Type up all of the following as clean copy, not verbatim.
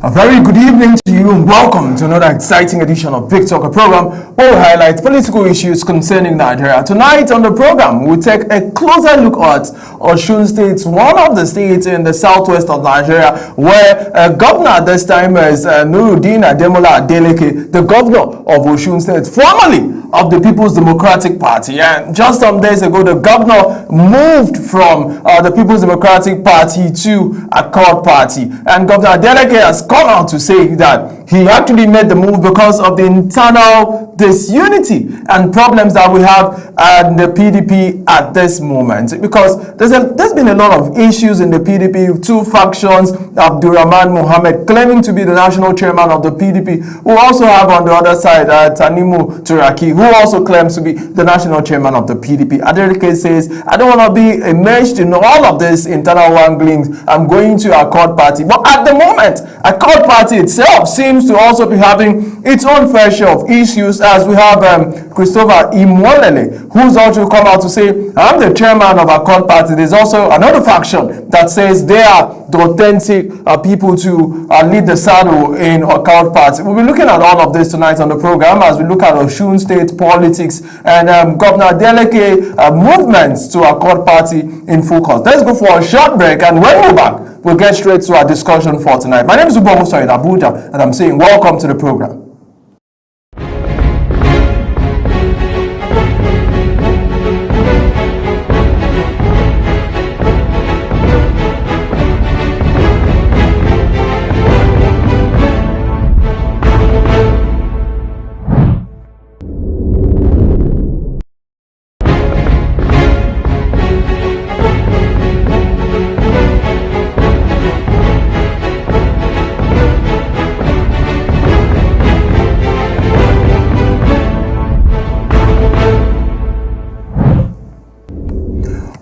A very good evening to you and welcome to another exciting edition of Big Talker program where we highlight political issues concerning Nigeria. Tonight on the program, we take a closer look at Osun State, one of the states in the southwest of Nigeria where governor at this time is Nuruddin Ademola Adeleke, the governor of Osun State, formerly of the People's Democratic Party. And just some days ago, the governor moved from the People's Democratic Party to Accord Party. And Governor Adeleke has come out to say that he actually made the move because of the internal disunity and problems that we have in the PDP at this moment. Because there's been a lot of issues in the PDP, two factions, Abdurrahman Mohammed claiming to be the national chairman of the PDP. We also have on the other side Tanimu Turaki, who also claims to be the national chairman of the PDP. Adeleke says, I don't want to be immersed in all of this internal wranglings. I'm going to Accord Party. But at the moment, Accord Party itself seems to also be having its own fair share of issues, as we have Christopher Imwolele, who's also come out to say, I'm the chairman of Accord Party. There's also another faction that says they are the authentic people to lead the saddle in Accord Party. We'll be looking at all of this tonight on the program as we look at Osun State politics and Governor Adeleke movements to Accord Party in focus. Let's go for a short break, and when we're back, we'll get straight to our discussion for tonight. My name is Ubo Musa in Abuja, and I'm saying welcome to the program.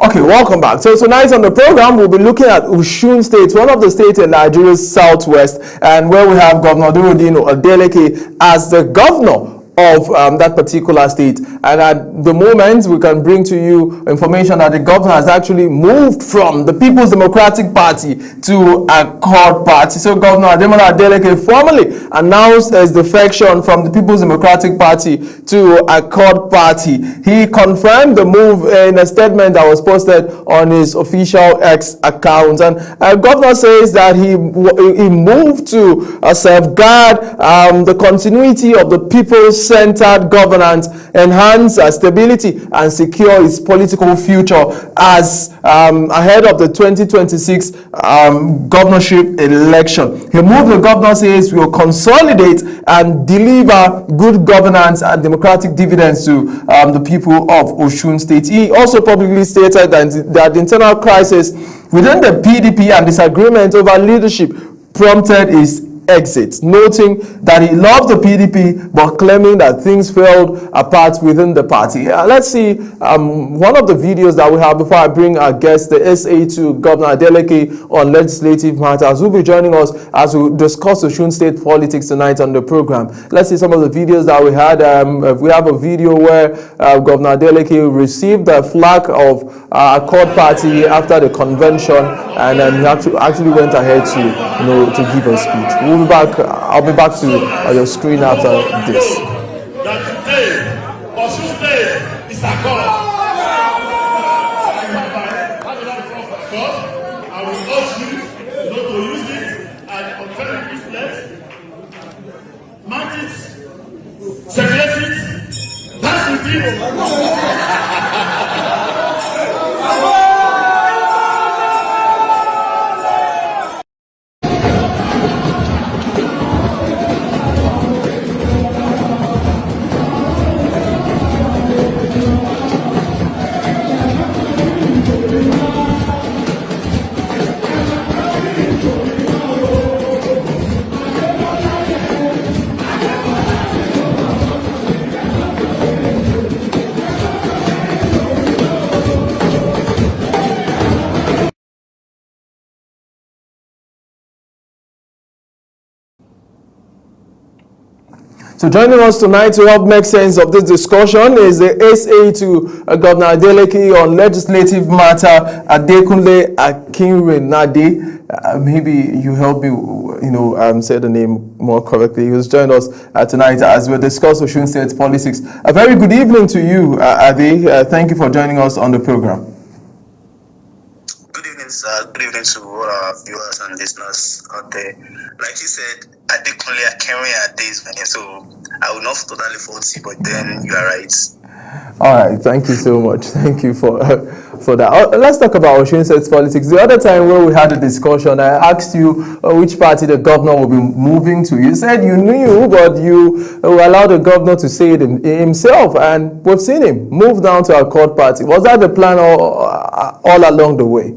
Okay, welcome back. So tonight on the program, we'll be looking at Osun State, one of the states in Nigeria's southwest, and where we have Governor Nuruddin Adeleke as the governor of that particular state. And at the moment, we can bring to you information that the governor has actually moved from the People's Democratic Party to Accord Party. So Governor Ademola Adeleke formally announced his defection from the People's Democratic Party to Accord Party. He confirmed the move in a statement that was posted on his official X account. And governor says that he moved to safeguard the continuity of the people's centered governance, enhance stability, and secure its political future as ahead of the 2026 governorship election. He moved, the governor says, will consolidate and deliver good governance and democratic dividends to the people of Osun State. He also publicly stated that the internal crisis within the PDP and disagreement over leadership prompted his exit, noting that he loved the PDP but claiming that things fell apart within the party. Let's see one of the videos that we have before I bring our guest, the SA to Governor Adeleke on legislative matters, who will be joining us as we discuss Osun State politics tonight on the program. Let's see some of the videos that we had. We have a video where Governor Adeleke received the flag of Accord Party after the convention, and he actually went ahead to give a speech. We'll be back. I'll be back to your screen after this. That today, Osun State is Accord. I will urge you not to use it and unfair business, mount it, circulate it, dance with it. So joining us tonight to help make sense of this discussion is the SA to Governor Adeleke on legislative matter, Adekunle Akinrinade. Maybe you help me, say the name more correctly. He has joined us tonight as we discuss Osun State politics. A very good evening to you, Ade. Thank you for joining us on the program. Good evening, sir. Good evening to all our viewers and listeners out there. Like you said, Adekunle Akinrinade is my name, so I will not totally fault you, but then you are right. All right, thank you so much. Thank you for that. Let's talk about Osun State politics. The other time when we had a discussion, I asked you which party the governor will be moving to. You said you knew, but you allowed the governor to say it himself, and we've seen him move down to our court party. Was that the plan all along the way?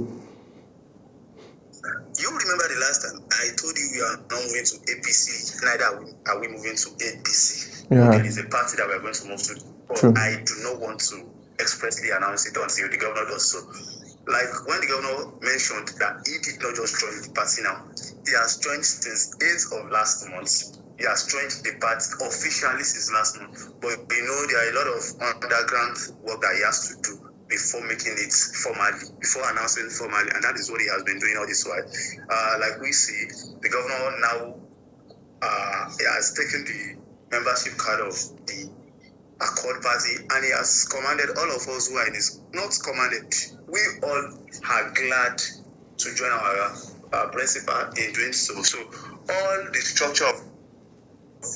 You remember the last time I told you we are not moving to APC, neither are we moving to APC. Yeah. There is a party that we are going to move to. But true. I do not want to expressly announce it until the governor does so. Like when the governor mentioned that he did not just join the party now, he has joined since 8th of last month. He has joined the party officially since last month. But there are a lot of underground work that he has to do before making it formally, before announcing formally, and that is what he has been doing all this while. Like we see, the governor now has taken the membership card of the Accord Party, and he has commanded all of us who are in this, not commanded, we all are glad to join our principal in doing so. So all the structure of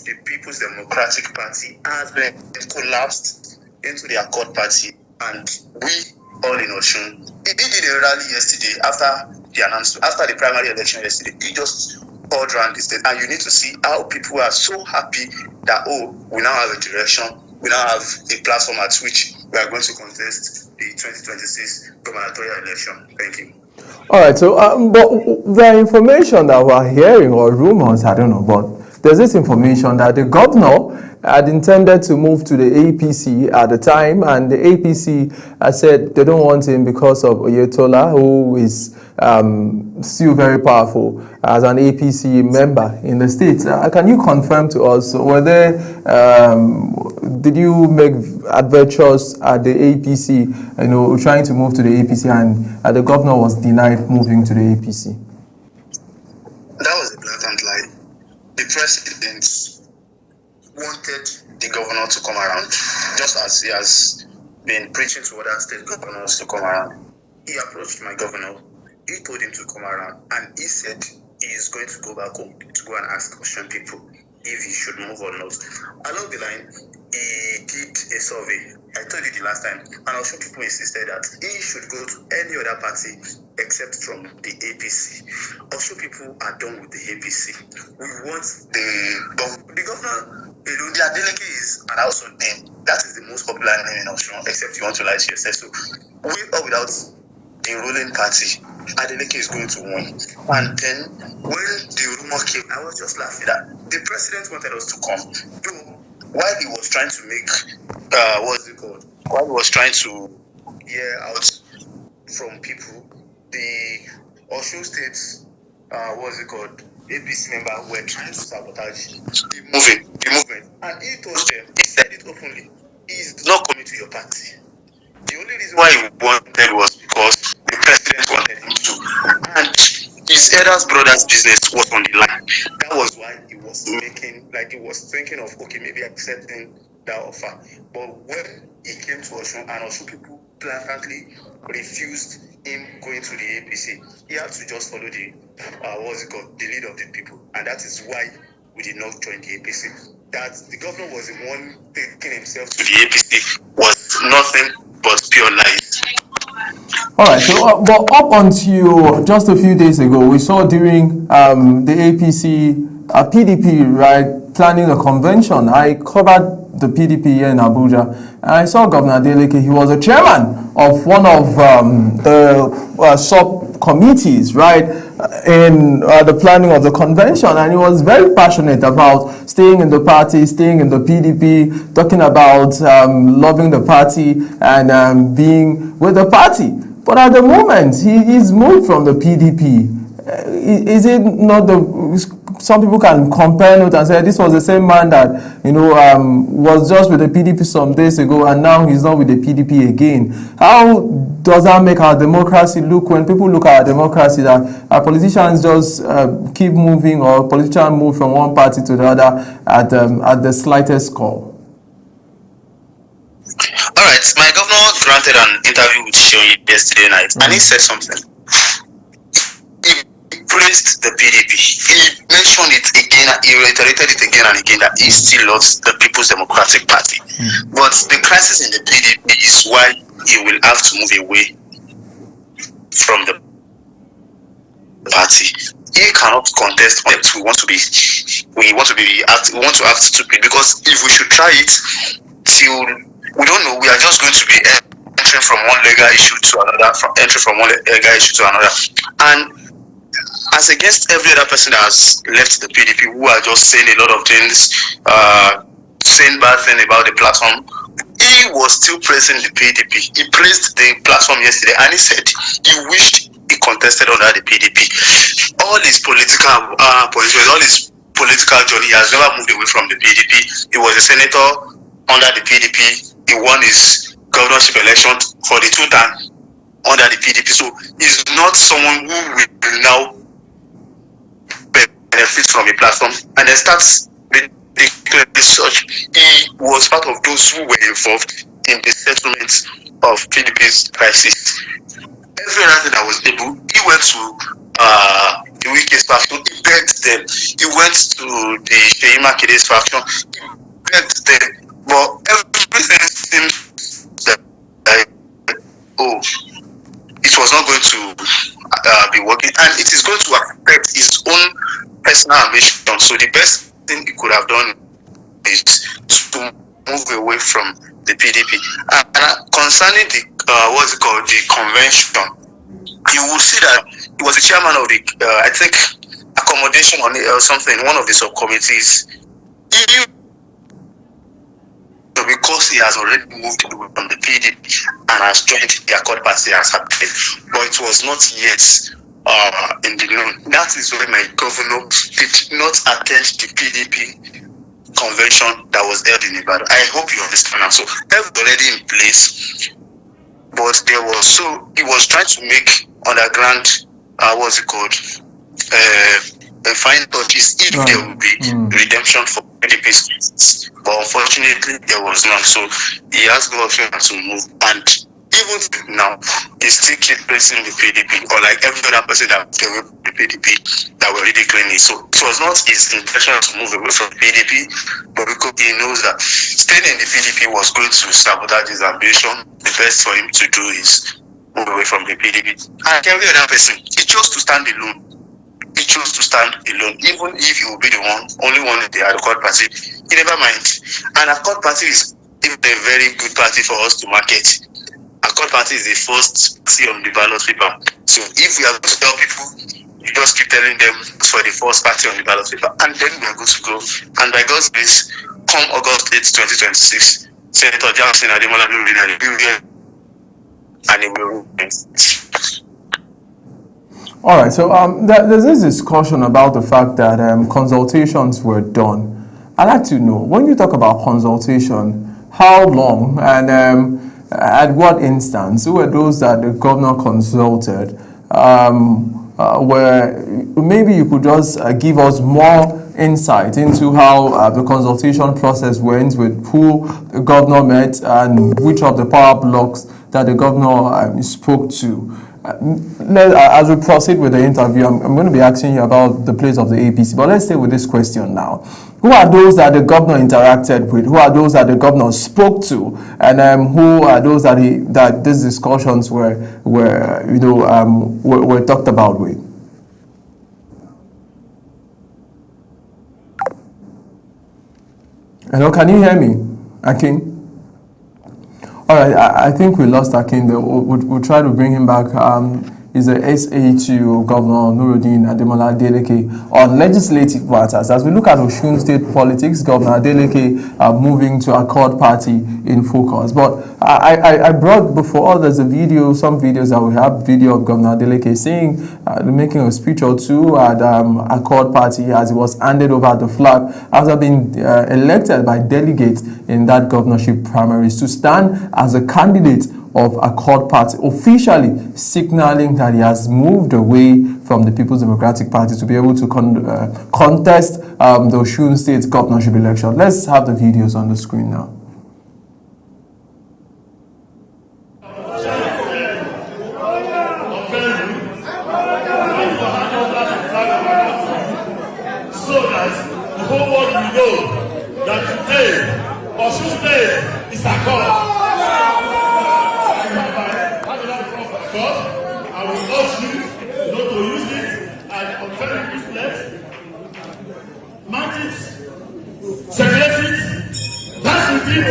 the People's Democratic Party has been collapsed into the Accord Party, and we all in Osun. He did a rally yesterday after the primary election yesterday. He just all around the state, and you need to see how people are so happy that we now have a direction. We now have a platform at which we are going to contest the 2026 gubernatorial election. Thank you. All right, so but the information that we're hearing, or rumors, I don't know, but there's this information that the governor had intended to move to the APC at the time, and the APC said they don't want him because of Oyetola, who is still very powerful as an APC member in the state. Can you confirm to us, did you make adventures at the APC, trying to move to the APC, and the governor was denied moving to the APC? That was a blatant lie. The president wanted the governor to come around, just as he has been preaching to other state governors to come around. He approached my governor. He told him to come around, and he said he is going to go back home to go and ask Osun people if he should move or not. Along the line, he did a survey. I told you the last time, and Osun people insisted that he should go to any other party except from the APC. Osun people are done with the APC. We want the governor. The Adeleke is an household name. That is the most popular name in Osun, except you want to lie to yourself. So, with or without the ruling party, Adeleke is going to win. And then, when the rumor came, I was just laughing that the president wanted us to come. While he was trying to make, while he was trying to hear out from people, the Osun State, APC member were trying to sabotage the movement. And he told them, he said it openly, he is not coming to your party. The only reason why he wanted was because the president wanted him to. And his elder brother's business was on the line. That was why he was thinking of, maybe accepting that offer. But when he came to Osun, and Osun people blatantly refused him going to the APC, he had to just follow the lead of the people. And that is why we did not join the APC. That the governor was the one taking himself to the APC was nothing but pure lies. All right, so but up until just a few days ago, we saw during the APC, PDP, right, planning a convention. I covered the PDP here in Abuja, and I saw Governor Adeleke. He was a chairman of one of the subcommittees, right, in the planning of the convention, and he was very passionate about staying in the party, staying in the PDP, talking about loving the party and being with the party. But at the moment, he's moved from the PDP. is it not some people can compare notes and say this was the same man that was just with the PDP some days ago and now he's not with the PDP again. How does that make our democracy look when people look at our democracy that our politicians just keep moving, or politicians move from one party to the other at the slightest call? All right, my governor granted an interview with Seun yesterday night, and he said something. He praised the PDP. He mentioned it again, he reiterated it again and again that he still loves the People's Democratic Party. But the crisis in the PDP is why he will have to move away from the party. He cannot contest. We want to act stupid, because if we should try it till we don't know, we are just going to be entering from one legal issue to another, and as against every other person that has left the PDP, who are just saying a lot of things, saying bad things about the platform, he was still praising the PDP. He praised the platform yesterday, and he said he wished he contested under the PDP. All his political journey, he has never moved away from the PDP. He was a senator under the PDP. He won his governorship election for the 2 times under the PDP. So he's not someone who will now benefit from a platform and then starts declaring such. He was part of those who were involved in the settlement of PDP's crisis. Every other thing that was able, he went to the Wike's faction, he begged them. He went to the Seyi Makinde's faction, he begged them. But everything seems that it was not going to be working, and it is going to affect his own personal ambition. So the best thing he could have done is to move away from the PDP. And concerning the the convention, you will see that he was the chairman of the I think accommodation on something, one of the subcommittees. Because he has already moved away from the PDP and has joined the Accord Party as happened, but it was not yet in the known. That is why my governor did not attend the PDP convention that was held in Ibadan. I hope you understand now. So that was already in place, but he was trying to make underground fine touches if there will be redemption for PDP. But unfortunately, there was none. So he asked God to move, and even now, he still keeps praising the PDP, or like every other person that came with the PDP that were really claiming. So it was not his intention to move away from the PDP, but because he knows that staying in the PDP was going to sabotage his ambition, the best for him to do is move away from the PDP. And every other person, he chose to stand alone. He chose to stand alone, even if he will be the only one in the Accord Party. He never mind. And Accord Party is a very good party for us to market. Accord Party is the first party on the ballot paper. So if we are going to tell people, you just keep telling them for the first party on the ballot paper, and then we are good to go. And by God's grace, come August 8, 2026, Senator Jackson Ademola will be there, and he will win. All right, so there's this discussion about the fact that consultations were done. I'd like to know, when you talk about consultation, how long and at what instance? Who were those that the governor consulted? Where maybe you could just give us more insight into how the consultation process went, with who the governor met and which of the power blocks that the governor spoke to. As we proceed with the interview, I'm going to be asking you about the place of the APC, but let's stay with this question now. Who are those that the governor interacted with? Who are those that the governor spoke to? And who are those that these discussions were talked about with? Hello, can you hear me, Akin? All right, I think we lost Akin. We'll try to bring him back. is the SA to Governor Nuruddin Ademola Adeleke on legislative matters. As we look at Osun State politics, Governor Adeleke moving to Accord Party in focus. But I brought before there's a video, some videos that we have, video of Governor Adeleke saying, making a speech or two at Accord Party as he was handed over the flag after being elected by delegates in that governorship primaries to stand as a candidate of Accord Party, officially signaling that he has moved away from the People's Democratic Party to be able to contest the Osun State governorship election. Let's have the videos on the screen now. So that the whole world will know that today Osun State is Accord. I will urge you not to use it as unfair business, mount it, circulate it, dance with it.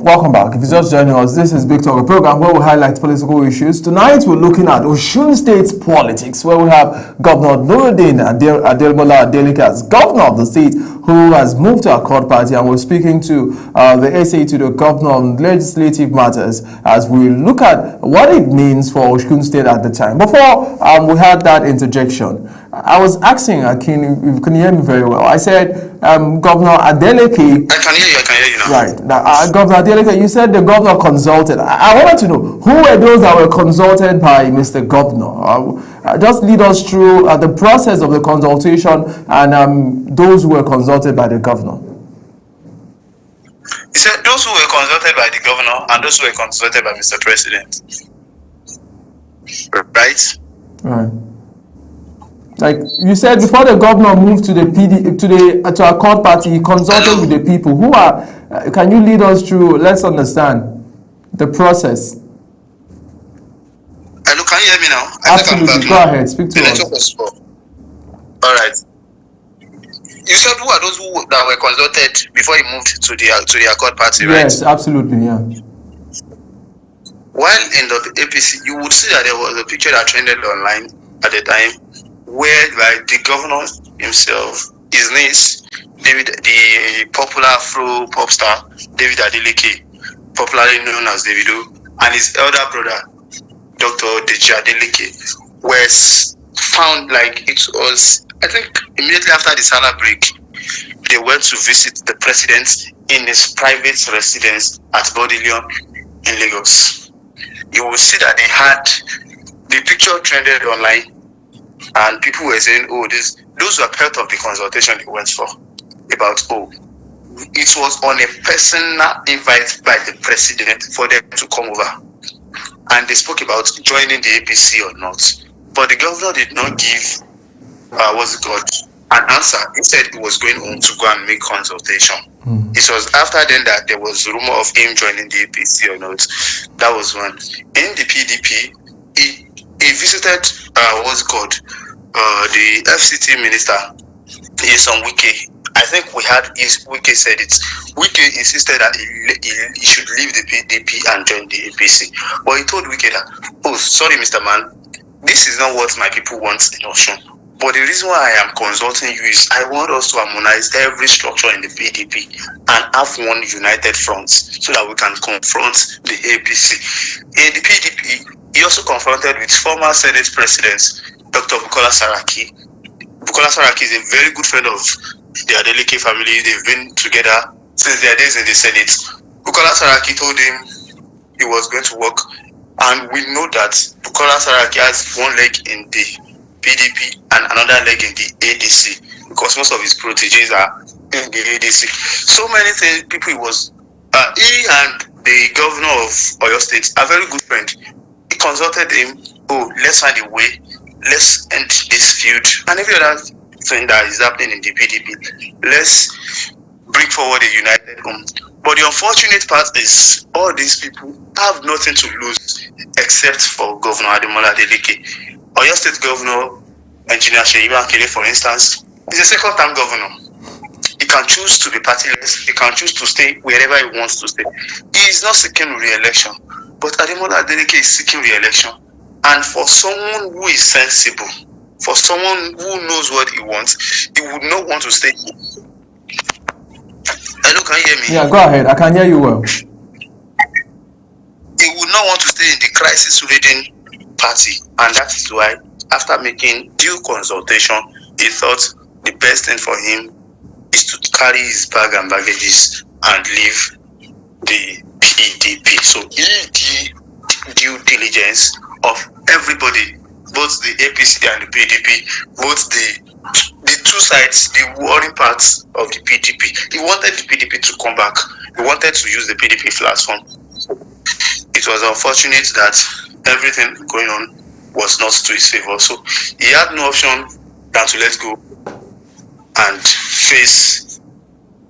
Welcome back. If you're just joining us, this is Big Talk, a program where we highlight political issues. Tonight, we're looking at Osun State's politics, where we have Governor Nuruddin Ademola Adeleke as governor of the state, who has moved to Accord Party, and we're speaking to the SA to the governor on legislative matters as we look at what it means for Osun State at the time. Before we had that interjection, I was asking Akin, if you can hear me very well. I said, Governor Adeleke. I can hear you now. Right. Now, Governor Adeleke, you said the governor consulted. I wanted to know, who were those that were consulted by Mr. Governor? Just lead us through the process of the consultation and those who were consulted by the governor. He said those who were consulted by the governor and those who were consulted by Mr. President. Right? Right. Like you said, before the governor moved to to Accord Party, he consulted with the people. Who are? Can you lead us through? Let's understand the process. Hello, can you hear me now? Absolutely. Go ahead. Speak to us. All right. You said who are those that were consulted before he moved to the Accord Party, right? Yes, absolutely. Yeah. While in the APC, you would see that there was a picture that trended online at the time, where like the governor himself, his niece, David, the popular Afro pop star David Adeleke, popularly known as Davido, and his elder brother, Dr. Deji Adeleke, was found, like, it was, I think, immediately after the Salah break, they went to visit the president in his private residence at Bodilion in Lagos. You will see that they had the picture trended online, and people were saying, oh, those were part of the consultation they went for, about, oh, it was on a personal invite by the president for them to come over. And they spoke about joining the APC or not. But the governor did not give, an answer. He said he was going home to go and make consultation. It was after then that there was rumor of him joining the APC or not. That was one. In the PDP, he visited, the FCT minister, Nyesom Wike. I think Wike said it. Wike insisted that he should leave the PDP and join the APC. But he told Wike that, oh, sorry, Mr. Man, this is not what my people want in Osun. But the reason why I am consulting you is I want us to harmonize every structure in the PDP and have one united front so that we can confront the APC. In the PDP, he also confronted with former Senate President Dr. Bukola Saraki. Bukola Saraki is a very good friend of the Adeleke family. They've been together since their days in the Senate. Bukola Saraki told him he was going to work, and we know that Bukola Saraki has one leg in the PDP and another leg in the ADC, because most of his proteges are in the ADC. So many things, people, he and the governor of Oyo State are very good friends. He consulted him, let's find a way, let's end this feud, and every other thing that is happening in the PDP, let's bring forward a united home. But the unfortunate part is all these people have nothing to lose except for Governor Ademola Adeleke. Oyo State Governor Engineer Seyi Makinde, for instance, is a second-term governor. He can choose to be partyless. He can choose to stay wherever he wants to stay. He is not seeking re-election, but Ademola Adeleke is seeking re-election. And for someone who is sensible, for someone who knows what he wants, he would not want to stay. Hello, can you hear me? Yeah, go ahead. I can hear you well. He would not want to stay in the crisis-ridden party, and that is why, after making due consultation, he thought the best thing for him is to carry his bag and baggages and leave the PDP. So he did due diligence of everybody, both the APC and the PDP, both the two sides, the warring parts of the PDP. He wanted the PDP to come back. He wanted to use the PDP platform. It was unfortunate that everything going on was not to his favor. So he had no option than to let go and face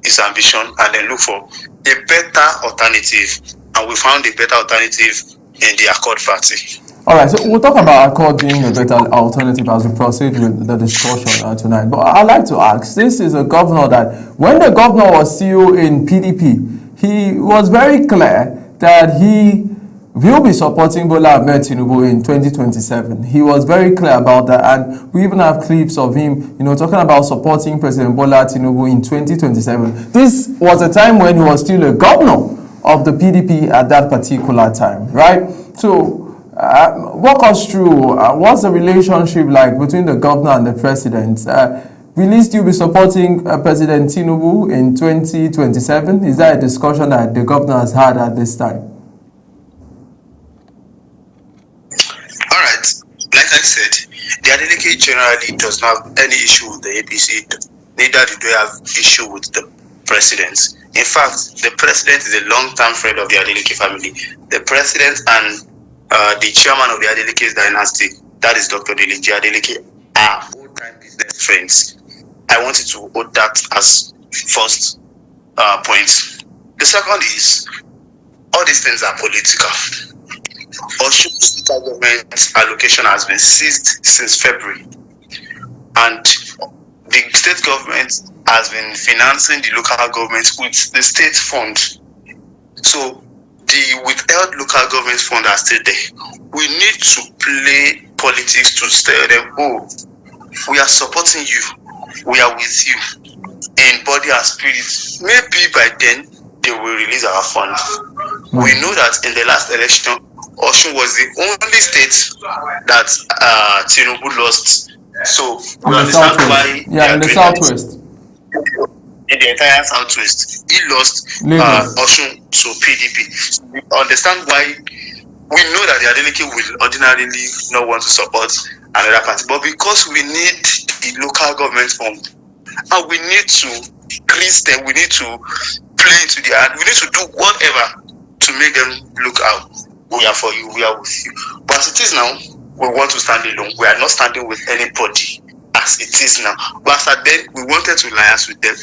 his ambition and then look for a better alternative. And we found a better alternative in the Accord Party. All right, so we'll talk about Accord being a better alternative as we proceed with the discussion tonight. But I'd like to ask, this is a governor that, when the governor was still in PDP, he was very clear that he will be supporting Bola Ahmed Tinubu in 2027. He was very clear about that, and we even have clips of him, talking about supporting President Bola Tinubu in 2027. This was a time when he was still a governor of the PDP at that particular time, right? So, walk us through what's the relationship like between the governor and the president? Will he still be supporting President Tinubu in 2027? Is that a discussion that the governor has had at this time? All right. Like I said, the Adeleke generally does not have any issue with the APC. Neither do they have issue with the president. In fact, the president is a long-term friend of the Adeleke family. The president and the chairman of the Adeleke dynasty, that is Dr. Deliji Adeleke, are old-time business friends. I wanted to hold that as first point. The second is, all these things are political. Osun State government allocation has been seized since February, and the state government has been financing the local government with the state fund. So the withheld local government fund are still there. We need to play politics to tell them, we are supporting you, we are with you in body and spirit. Maybe by then they will release our fund. We know that in the last election, Osun was the only state that Tinubu lost. So we understand why. Yeah, in the southwest. In the entire southwest, he lost Osun to PDP. We understand why. We know that the Adeleke will ordinarily not want to support another party, but because we need the local government fund, and we need to grease them, we need to play into the hand, we need to do whatever to make them look out. We are for you, we are with you. But as it is now, we want to stand alone. We are not standing with anybody as it is now. But after then, we wanted to alliance with them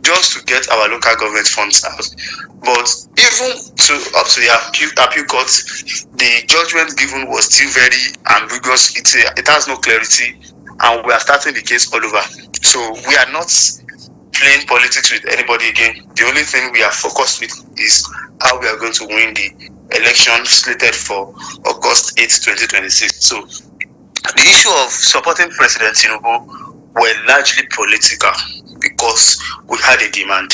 just to get our local government funds out. But even up to the appeal court, the judgment given was still very ambiguous. It has no clarity, and we are starting the case all over. So we are not playing politics with anybody again. The only thing we are focused with is how we are going to win the election slated for August 8, 2026. So the issue of supporting President Tinubu were largely political because we had a demand,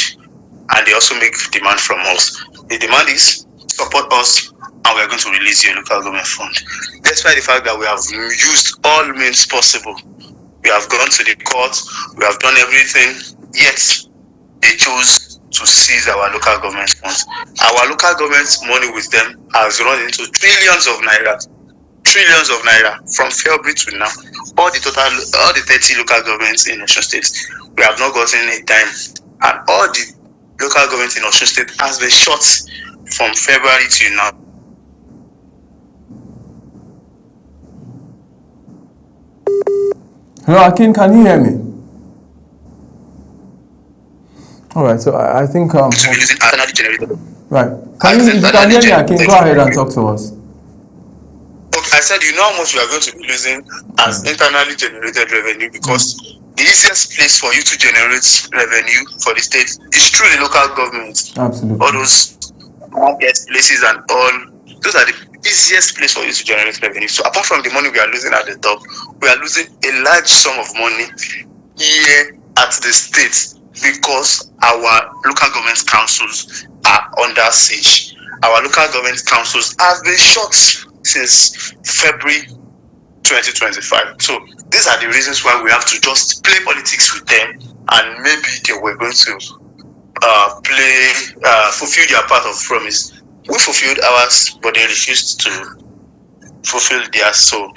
and they also make demand from us. The demand is support us, and we are going to release your local government fund. Despite the fact that we have used all means possible, we have gone to the court, we have done everything, yet they chose to seize our local government funds. Our local government money with them has run into trillions of naira from February to now. All the 30 local governments in Osun State, we have not gotten a dime, and all the local governments in Osun State has been short from February to now. Hello, Akin, can you hear me? All right, so I think Using internally generated. Right. If you can hear me, Akin, go ahead and talk to us. Okay, I said, you know how much we are going to be losing as internally generated revenue, because the easiest place for you to generate revenue for the state is through the local government. Absolutely. All those market places and all, those are the easiest place for you to generate revenue. So apart from the money we are losing at the top, we are losing a large sum of money here at the state because our local government councils are under siege. Our local government councils have been shut since February 2025. So these are the reasons why we have to just play politics with them, and maybe they were going to fulfill their part of promise. We fulfilled ours, but they refused to fulfill theirs. So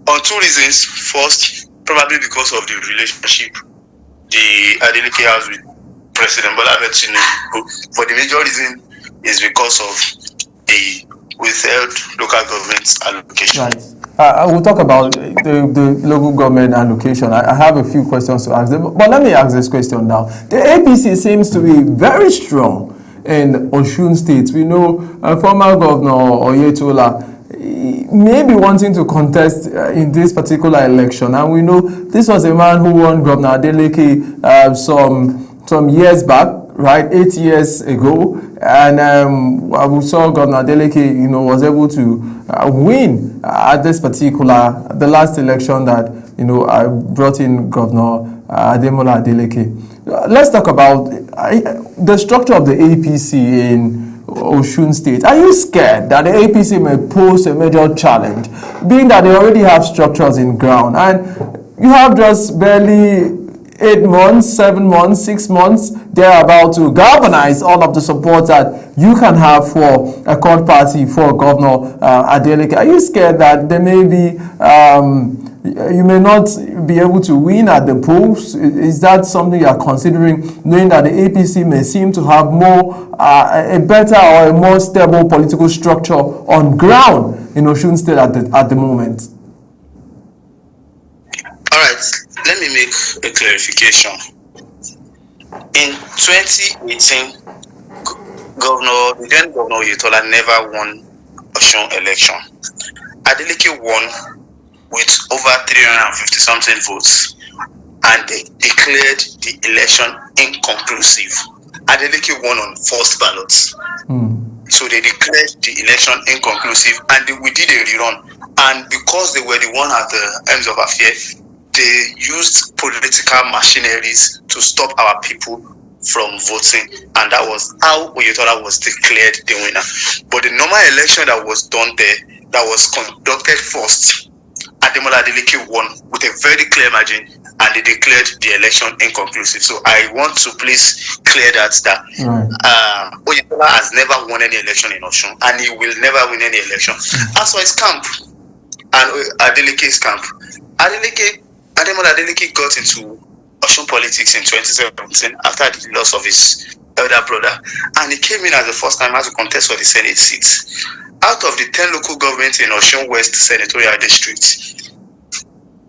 on two reasons. First, probably because of the relationship the Adeleke has with President Bola Ahmed Tinubu, but the major reason is because of the withheld local government allocation. Right. We'll talk about the local government allocation. I have a few questions to ask them, but let me ask this question now. The APC seems to be very strong in Osun State. We know former Governor Oyetola may be wanting to contest in this particular election, and we know this was a man who won Governor Adeleke some years back, right, 8 years ago, and we saw Governor Adeleke, was able to win at this the last election that brought in Governor Ademola Adeleke. Let's talk about the structure of the APC in Osun State. Are you scared that the APC may pose a major challenge, being that they already have structures in ground, and you have just barely 8 months, 7 months, 6 months, they're about to galvanize all of the support that you can have for a court party for Governor Adeleke? Are you scared that there may be, you may not be able to win at the polls? Is that something you are considering, knowing that the APC may seem to have a better or a more stable political structure on ground in Osun State at the moment? All right, let me make a clarification. In 2018, the then Governor Oyetola never won Osun election. Adeleke won with over 350 something votes, and they declared the election inconclusive. Adeleke won on first ballots. So they declared the election inconclusive, and we did a rerun. And because they were the one at the ends of affair, they used political machineries to stop our people from voting, and that was how Oyetola was declared the winner. But the normal election that was done there, that was conducted first, Ademola Adeleke won with a very clear margin, and they declared the election inconclusive. So I want to please clear that Oyetola has never won any election in Osun, and he will never win any election. As for his camp and Adeleke's camp, Ademola Adeleke got into Osun politics in 2017 after the loss of his elder brother, and he came in as the first time to contest for the Senate seats. Out of the 10 local governments in Osun West Senatorial District,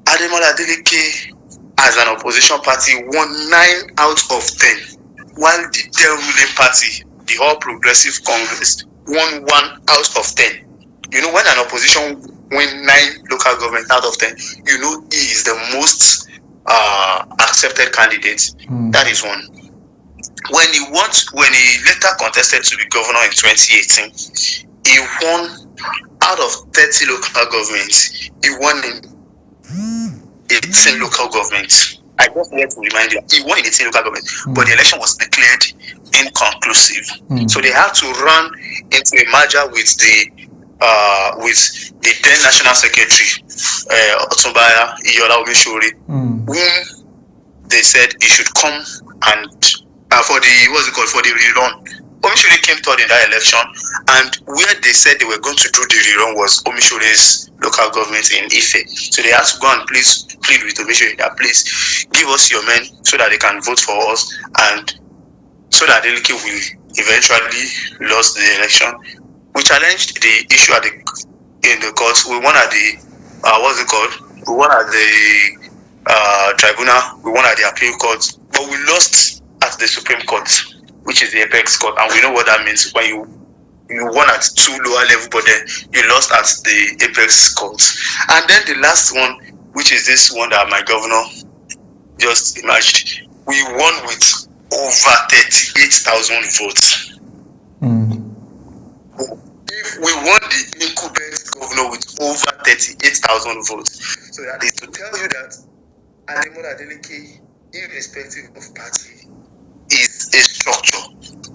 Ademola Adeleke, as an opposition party, won 9 out of 10, while the then ruling party, the All Progressive Congress, won 1 out of 10. When an opposition win 9 local government out of 10, he is the most accepted candidate. That is one. When he later contested to be governor in 2018, he won out of 30 local governments. He won in 18 local governments. I just want to remind you, he won in 18 local government, but the election was declared inconclusive. So they had to run into a merger with the then National Secretary, Otunbaya Iyola Omishore, whom they said he should come and for the rerun. Omishore came third in that election, and where they said they were going to do the rerun was Omishore's local government in Ife. So they had to go and plead with Omishore that please give us your men so that they can vote for us, and so that Adeleke will eventually lose the election. We challenged the issue in the courts. We won at the We won at the tribunal. We won at the appeal court, but we lost at the Supreme Court, which is the apex court, and we know what that means when you won at two lower level, but then you lost at the apex court. And then the last one, which is this one that my governor just emerged, we won with over 38,000 votes. If we won the incumbent governor with over 38,000 votes, so that is to tell you that Ademola Adeleke, irrespective of party, is a structure.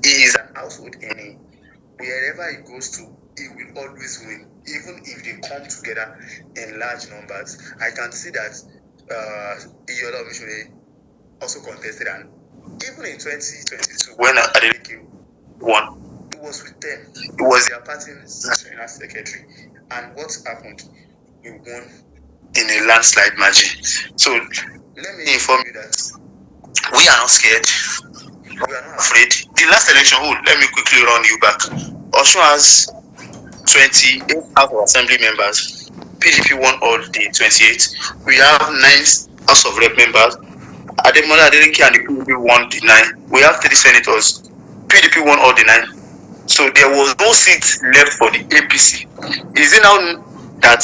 He is an household enemy. Wherever he goes to, he will always win, even if they come together in large numbers. I can see that Iyola Omishore also contested, and even in 2022, when Adeleke won, it was with them. It was their party national secretary. And what happened? We won in a landslide margin. So let me inform you that we are not scared. We are not afraid. The last election, let me quickly run you back. Osun has 28 House of Assembly members. PDP won all the 28. We have 9 House of Rep members. Ademola Adeleke and the PDP won the 9. We have 3 senators. PDP won all the 9. So there was no seat left for the APC. Is it now that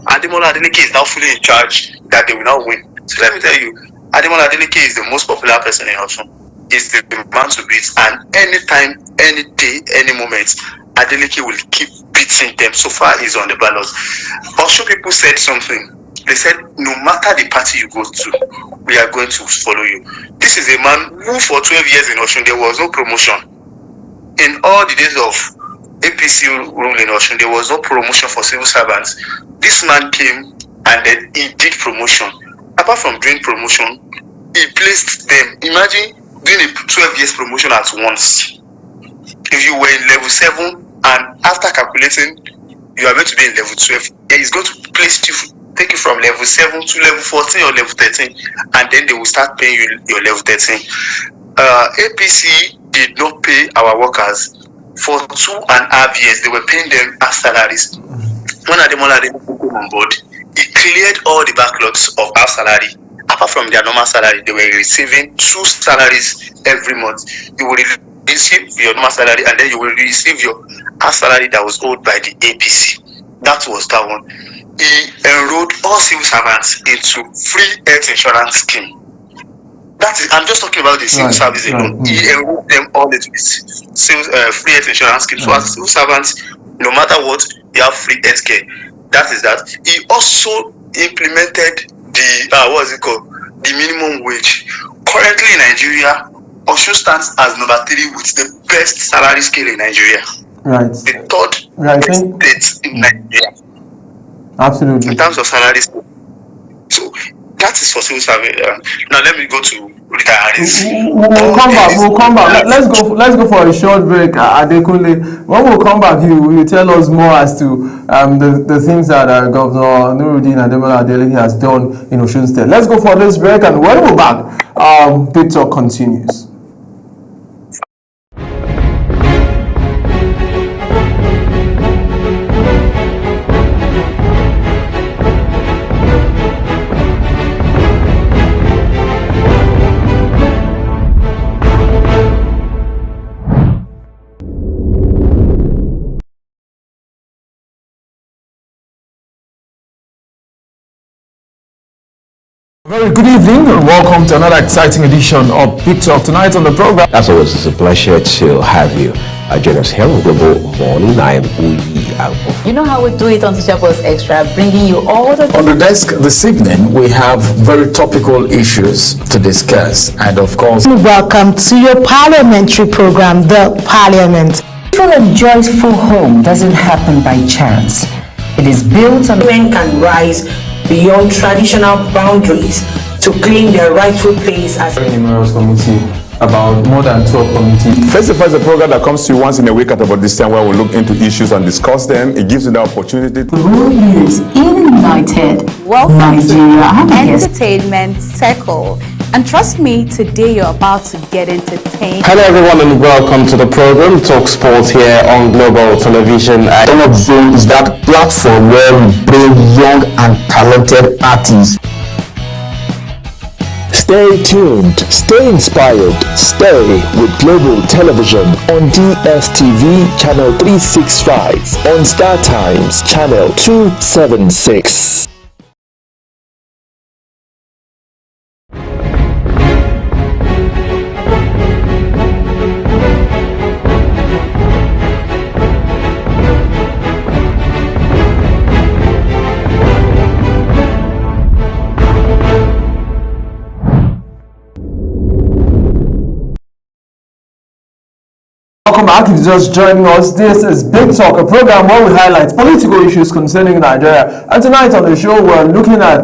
Ademola Adeleke is now fully in charge that they will now win? So let me tell you, Ademola Adeleke is the most popular person in Osun. He's the man to beat, and anytime, any day, any moment, Adeleke will keep beating them. So far, he's on the ballot. Osun people said something. They said, no matter the party you go to, we are going to follow you. This is a man who for 12 years in Osun, there was no promotion. In all the days of APC rule in Osun, there was no promotion for civil servants. This man came and then he did promotion. Apart from doing promotion, he placed them. Imagine doing a 12 years promotion at once. If you were in level 7 and after calculating, you are going to be in level 12, he's going to take you from level 7 to level 14 or level 13, and then they will start paying you your level 13. APC did not pay our workers for 2.5 years. They were paying them as salaries. When Ademola Adeleke came on board, he cleared all the backlogs of our salary. Apart from their normal salary, they were receiving 2 salaries every month. You will receive your normal salary, and then you will receive your salary that was owed by the APC. That was that one. He enrolled all civil servants into free health insurance scheme. That is, I'm just talking about the civil service alone. He enrolled them all into this free health insurance scheme. So as civil servants, no matter what, you have free health care. That is that. He also implemented the minimum wage. Currently in Nigeria, Osun stands as number 3 with the best salary scale in Nigeria. Right. The 3rd state in Nigeria. Absolutely. In terms of salary scale. So that is for civil service. Now let me go to retirees. We'll come back. Let's go for a short break, Adekunle. When we'll come back, you tell us more as to the things that Governor Nuruddin Ademola Adeleke has done in Osun State. Let's go for this break, and when we're back, Big Talk continues. Very good evening and welcome to another exciting edition of Big Talk. Tonight on the program, as always, it's a pleasure to have you. Join us here on Global Morning. I am Uyi Alpo. You know how we do it on Social Post Extra, bringing you all the... On the desk this evening, we have very topical issues to discuss, and of course... Welcome to your parliamentary program, The Parliament. Peaceful and joyful home doesn't happen by chance. It is built on... Men can rise beyond traditional boundaries to claim their rightful place as... Numerous committee, about more than 12 committees. Face the First, a program that comes to you once in a week at about this time, where we look into issues and discuss them. It gives you the opportunity to... The rule is United Welcome Nigeria. to Entertainment Circle. And trust me, today you're about to get entertained. Hello everyone and welcome to the program Talk Sports here on Global Television. Donald Zone is that platform where we bring young and talented artists. Stay tuned, stay inspired, stay with Global Television on DSTV Channel 365, on Star Times Channel 276. Welcome back. If you're just joining us, this is Big Talk, a program where we highlight political issues concerning Nigeria. And tonight on the show, we're looking at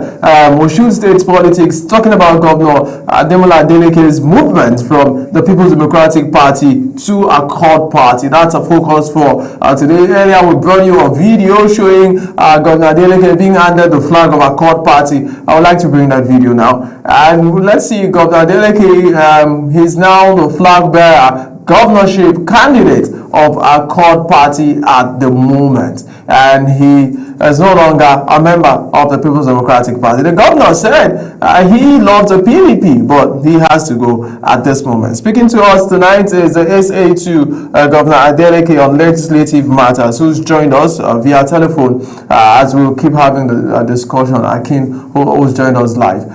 Osun State politics, talking about Governor Ademola Adeleke's movement from the People's Democratic Party to Accord Party. That's a focus for today. Earlier, we brought you a video showing Governor Adeleke being handed the flag of Accord Party. I would like to bring that video now. And let's see, Governor Adeleke, he's now the flag bearer, governorship candidate of Accord Party at the moment, and he is no longer a member of the People's Democratic Party. The governor said he loves the PDP, but he has to go at this moment. Speaking to us tonight is the SA2 Governor Adeleke on legislative matters, who's joined us via telephone as we'll keep having the discussion. Akin, who's joined us live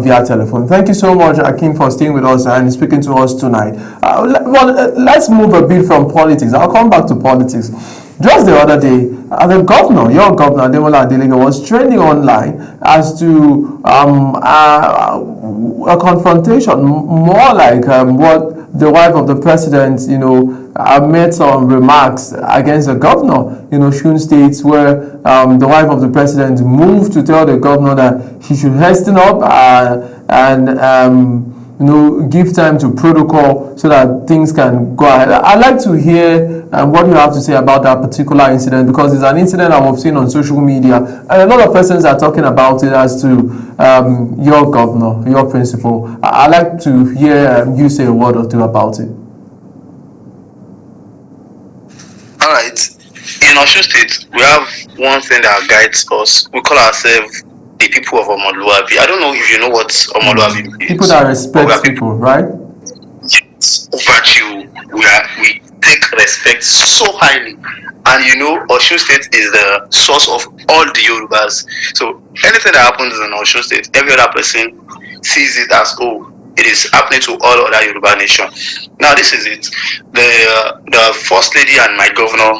via telephone. Thank you so much, Akin, for staying with us and speaking to us tonight. Let's move a bit from politics. I'll come back to politics. Just the other day, the governor, your governor, Ademola Adeleke, was trending online as to a confrontation, more like what the wife of the president, made some remarks against the governor in Osun State, where the wife of the president moved to tell the governor that he should hasten up and give time to protocol so that things can go ahead. I'd like to hear what you have to say about that particular incident, because it's an incident that we've seen on social media, and a lot of persons are talking about it as to your governor, your principal. I'd like to hear you say a word or two about it. All right. In Osun State, we have one thing that guides us. We call ourselves the people of Omoluabi. I don't know if you know what Omoluabi is. People that respect people, right? Yes, virtue. We take respect so highly. And Osun State is the source of all the Yorubas. So anything that happens in Osun State, every other person sees it as, it is happening to all other Yoruba nation. Now this is it. The first lady and my governor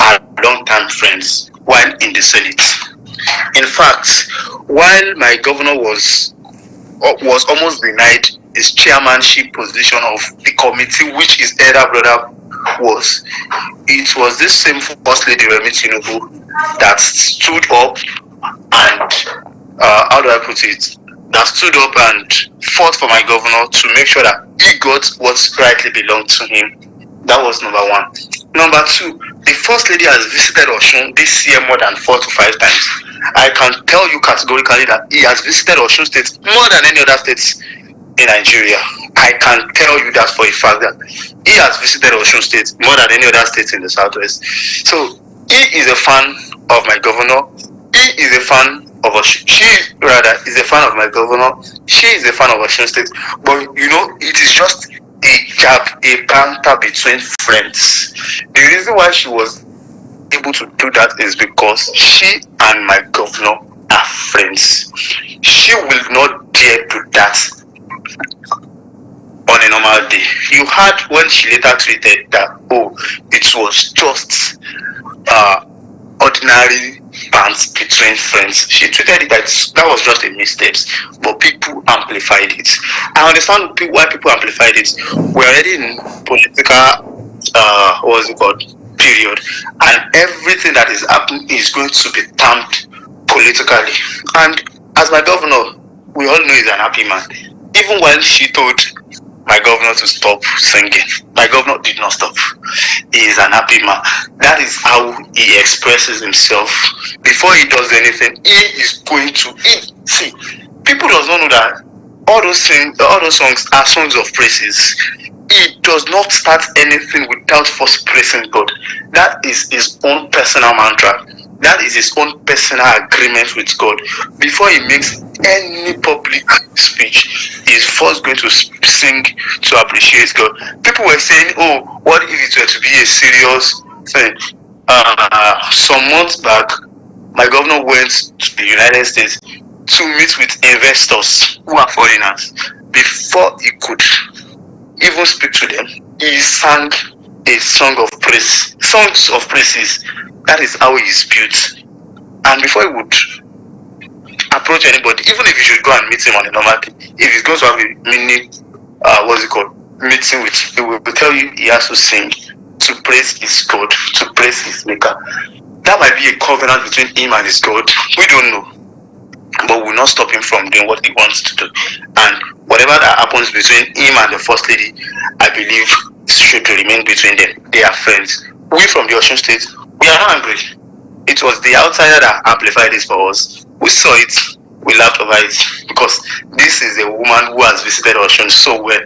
are long-time friends while in the Senate. In fact, while my governor was almost denied his chairmanship position of the committee which his elder brother was, it was this same first lady, Remi Tinubu, that stood up and how do I put it? That stood up and fought for my governor to make sure that he got what rightly belonged to him. That was number one. Number two, the first lady has visited Osun this year more than 4 to 5 times. I can tell you categorically that he has visited Osun State more than any other states in Nigeria. I can tell you that for a fact that he has visited Osun State more than any other state in the southwest. So he is a fan of my governor. He is a fan of Osun. She is a fan of my governor. She is a fan of Osun State. But it is just a jab, a banter between friends. The reason why she was able to do that is because she and my governor are friends. She will not dare do that on a a normal day. You heard when she later tweeted that, oh, it was just ordinary bands between friends. She tweeted it that was just a mistake, but people amplified it. I understand why people amplified it. We're already in political, period, and everything that is happening is going to be termed politically. And as my governor, we all know he's an happy man. Even when she told my governor to stop singing, my governor did not stop. He is an happy man. That is how he expresses himself. Before he does anything, he is going to see. People does not know that all those songs are songs of praises. He does not start anything without first praising God. That is his own personal mantra. That is his own personal agreement with God. Before he makes any public speech, he is first going to sing to appreciate God. People were saying, oh, what if it were to be a serious thing? Some months back, my governor went to the United States to meet with investors who are foreigners. Before he could even speak to them, he sang a song of praise, songs of praises. That is how he is built. And before he would approach anybody, even if you should go and meet him on a normal day, if he's going to have a mini meeting with you, he will tell you he has to sing to praise his God, to praise his maker. That might be a covenant between him and his God. We don't know, but will not stop him from doing what he wants to do. And whatever that happens between him and the First Lady, I believe should remain between them. They are friends. We from the Osun State, we are not angry. It was the outsider that amplified this for us. We saw it, we laughed over it, because this is a woman who has visited Osun so well.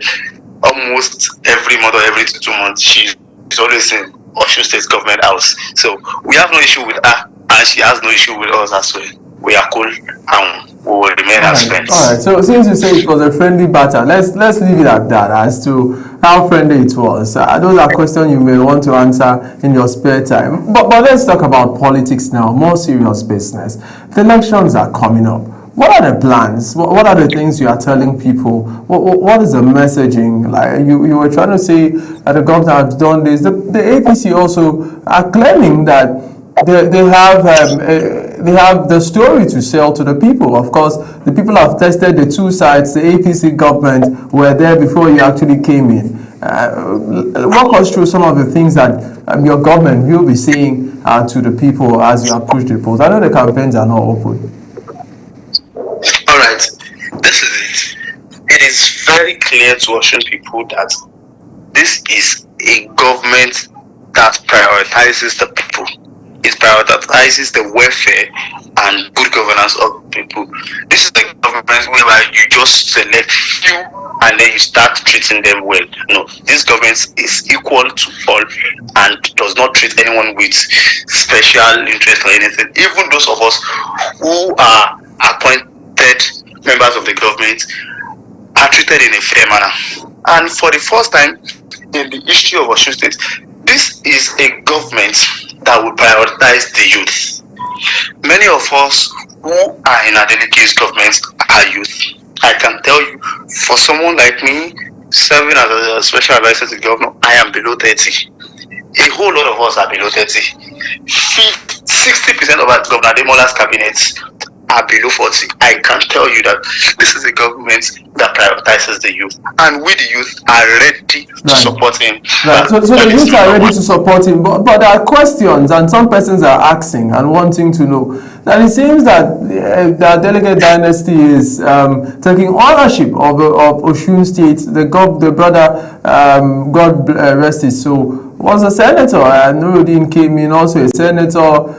Almost every month or every 2 months, she's always in Osun State government house. So we have no issue with her, and she has no issue with us as well. We are cool, and we will remain as friends. All right. So since you say it was a friendly battle, let's leave it at that as to how friendly it was. Those are questions you may want to answer in your spare time. But let's talk about politics now, more serious business. The elections are coming up. What are the plans? What are the things you are telling people? What is the messaging? Like you were trying to say that the government has done this. The APC also are claiming that they have the story to sell to the people. Of course, the people have tested the two sides. The APC government were there before you actually came in. Walk us through some of the things that your government will be saying to the people as you approach the polls. I know the campaigns are not open. All right, this is it. It is very clear to Osun people that this is a government that prioritizes the people. It prioritizes the welfare and good governance of people. This is the government whereby you just select few and then you start treating them well. No, this government is equal to all and does not treat anyone with special interest or anything. Even those of us who are appointed members of the government are treated in a fair manner. And for the first time in the history of Osun State, this is a government that will prioritize the youth. Many of us who are in Adeleke's government are youth. I can tell you, for someone like me, serving as a special advisor to the governor, I am below 30. A whole lot of us are below 30. 60% of our Governor Ademola's cabinet are below 40. I can tell you that this is a government that prioritizes the youth, and we the youth are ready to support him. Right. So the youth are ready to support him, but there are questions, and some persons are asking and wanting to know that it seems that the Delegate dynasty is taking ownership of Osun State. The brother, God rest his soul, was a senator, and Nuruddin came in, also a senator.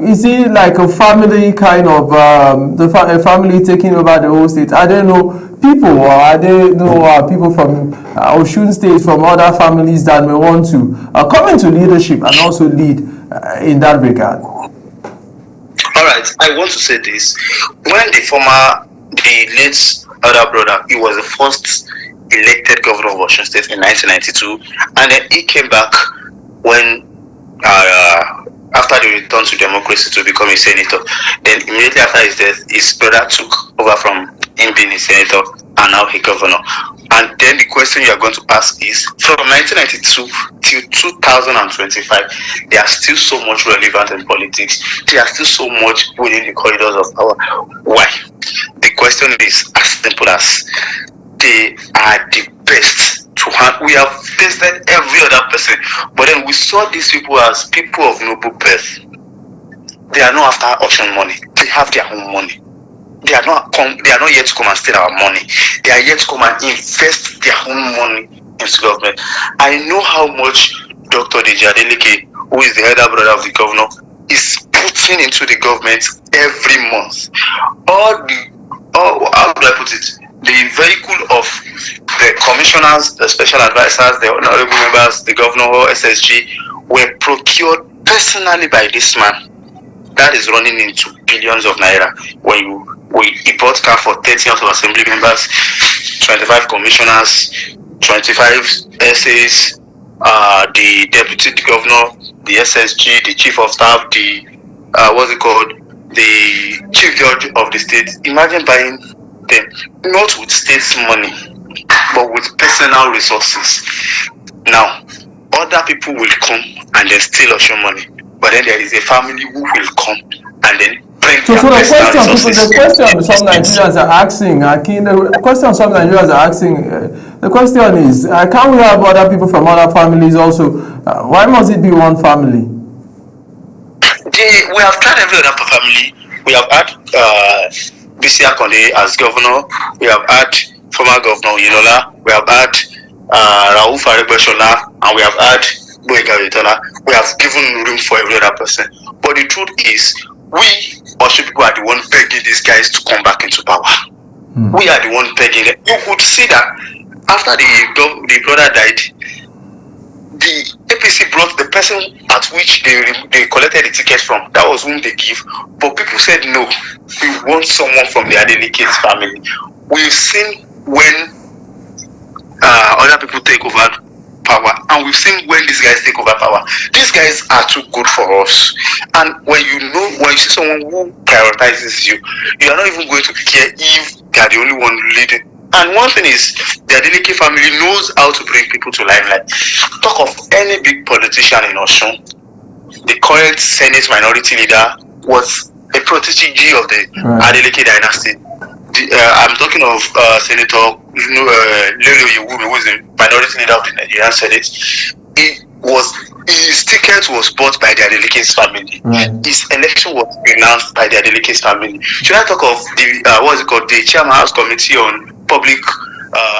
Is he like a family kind of, a family taking over the whole state? I don't know people, or are they people from Osun State, from other families that may want to come into leadership and also lead in that regard? All right, I want to say this. When the late other brother, he was the first elected governor of Osun State in 1992, and then he came back when after the return to democracy to become a senator. Then immediately after his death, his brother took over from him being a senator, and now a governor. And then the question you are going to ask is, from 1992 till 2025, they are still so much relevant in politics. They are still so much within the corridors of power. Why? The question is as simple as they are the best to handle. We have tested every other person, but then we saw these people as people of noble birth. They are not after auction money. They have their own money. They are not yet to come and steal our money. They are yet to come and invest their own money into government. I know how much Dr. Deji Adeleke, who is the elder brother of the governor, is putting into the government every month. How do I put it? The vehicle of the commissioners, the special advisors, the honorable members, the governor, SSG, were procured personally by this man. That is running into billions of naira. He bought car for 30 House of Assembly members, 25 commissioners, 25 essays, the deputy governor, the SSG, the chief of staff, the chief judge of the state. Imagine buying them, not with state's money, but with personal resources. Now, other people will come and then steal us your money, but then there is a family who will come and then bring so their personal resources. The question some Nigerians are asking, the question is, can we have other people from other families also? Why must it be one family? We have tried every other family. We have had BC Akonde as governor. We have had former governor Yinola. We have had Rauf Aregbesola, and we have had Boyega Oyetola. We have given room for every other person. But the truth is, we also people are the one begging these guys to come back into power. We are the one begging them. You could see that after the brother died, the APC brought the person at which they collected the tickets from. That was whom they give. But people said no, we want someone from the Adeleke's family. We've seen when other people take over power, and we've seen when these guys take over power. These guys are too good for us. And when you see someone who prioritizes you, you are not even going to care if they are the only one leading. And one thing is, the Adeleke family knows how to bring people to limelight. Talk of any big politician in Osun. The current Senate minority leader was a protégé of the Adeleke dynasty. I'm talking of Senator Lele Oyewumi, who is the minority leader of the Nigerian Senate. His ticket was bought by the Adeleke's family. His election was renounced by the Adeleke's family. Should I talk of the Chairman House Committee on Public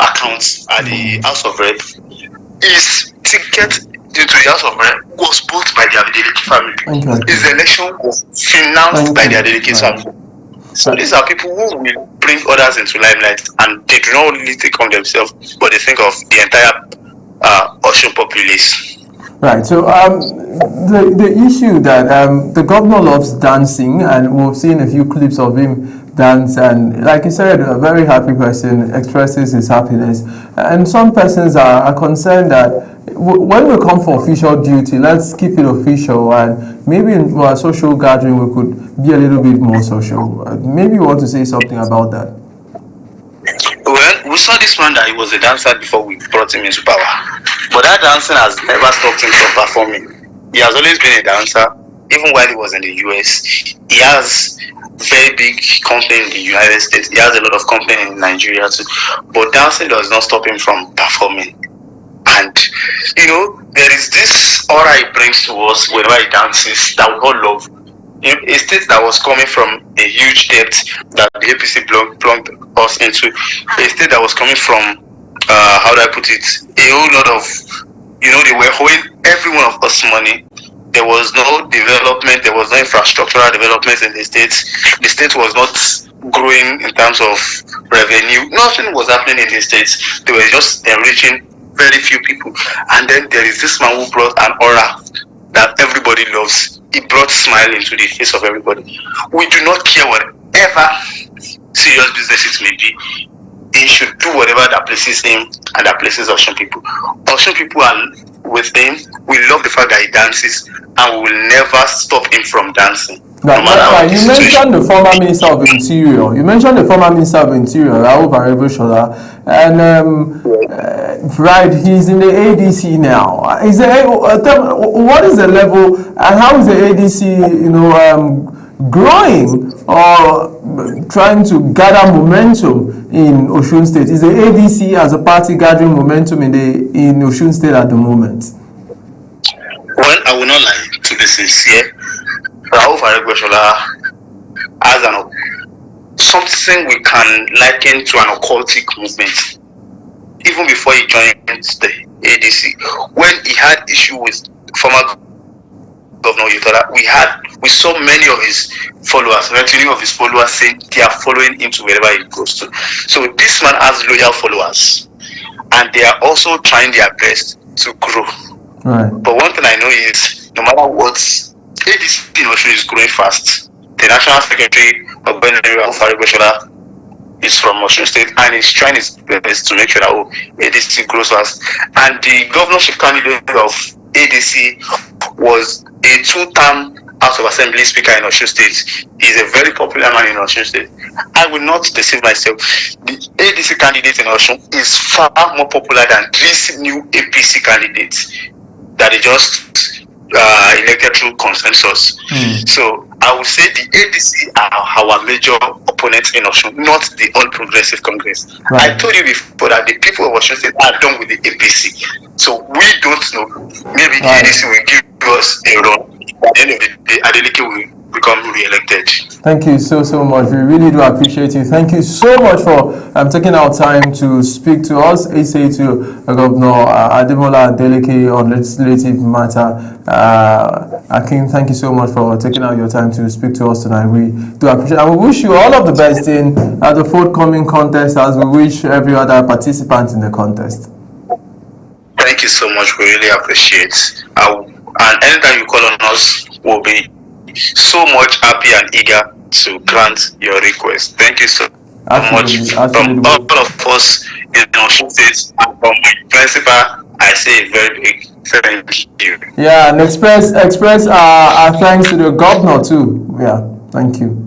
Accounts at the House of Rep? His ticket into the House of Rep was bought by the Adeleke family. His election was financed by the Adeleke's family. So these are people who will bring others into limelight, and they do not only think of themselves, but they think of the entire Osun populace. Right. So the issue that the governor loves dancing, and we've seen a few clips of him dance, and like you said, a very happy person expresses his happiness. And some persons are concerned that when we come for official duty, let's keep it official, and maybe in our social gathering we could be a little bit more social. Maybe you want to say something about that? Well, we saw this man that he was a dancer before we brought him into power, but that dancing has never stopped him from performing. He has always been a dancer, even while he was in the US. He has very big company in the United States. He has a lot of company in Nigeria too, but dancing does not stop him from performing. And there is this aura he brings to us whenever he dances that we all love. A state that was coming from a huge debt that the APC plugged us into, a state that was coming from, how do I put it, a whole lot of, they were owing every one of us money. There was no development, there was no infrastructural development in the state. The state was not growing in terms of revenue. Nothing was happening in the states. They were just enriching very few people. And then there is this man who brought an aura that everybody loves. He brought smile into the face of everybody. We do not care whatever serious business it may be. He should do whatever that pleases him and that pleases Osun people. Osun people are with him. We love the fact that he dances, and we will never stop him from dancing. Right. You mentioned the former Minister of Interior. Rahul Aregbesola, and right, he's in the ADC now. What is the level, and how is the ADC, growing or trying to gather momentum in Osun State? Is the ADC as a party gathering momentum in Osun State at the moment? Well, I will not lie, to be sincere. Rahul Aregbesola has something we can liken to an occultic movement. Even before he joined the ADC, when he had issue with former Governor Oyetola, we saw many of his followers, saying they are following him to wherever he goes to. So this man has loyal followers, and they are also trying their best to grow. Right. But one thing I know is, no matter what, ADC in Osun is growing fast. The National Secretary of Rahul Aregbesola is from Osun State, and he's trying his best to make sure that ADC grows fast. And the governorship candidate of ADC was a two-term House of Assembly Speaker in Osun State. He's a very popular man in Osun State. I will not deceive myself. The ADC candidate in Osun is far more popular than these new APC candidates that they just elected through consensus. So I would say the ADC are our major opponents in Osun, not the All Progressive Congress. Right. I told you before that the people of Osun State are done with the APC. So we don't know. Maybe the ADC will give us a run. At the end of the day, Adeleke will become re-elected. Thank you so much. We really do appreciate you. Thank you so much for taking our time to speak to us. I say to Governor Ademola Adeleke on legislative matter. Akin, thank you so much for taking out your time to speak to us tonight. We do appreciate it. And we wish you all of the best in the forthcoming contest, as we wish every other participant in the contest. Thank you so much. We really appreciate it. And anytime you call on us, we'll be so much happy and eager to grant your request. Thank you so much. From all of us in Osun State and from my principal, I say a very big thank you. Yeah, and express our thanks to the governor too. Yeah, thank you.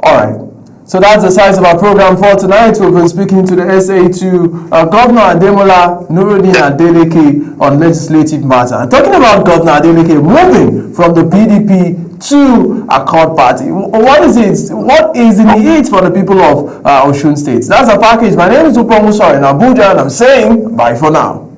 All right. So that's the size of our program for tonight. We've been speaking to the SA2 Governor Ademola Nuruddin Adeleke on legislative matter. And talking about Governor Adeleke moving from the PDP to Accord Party. What is it? What is in it for the people of Osun State? That's a package. My name is Upo Musa in Abuja, and I'm saying bye for now.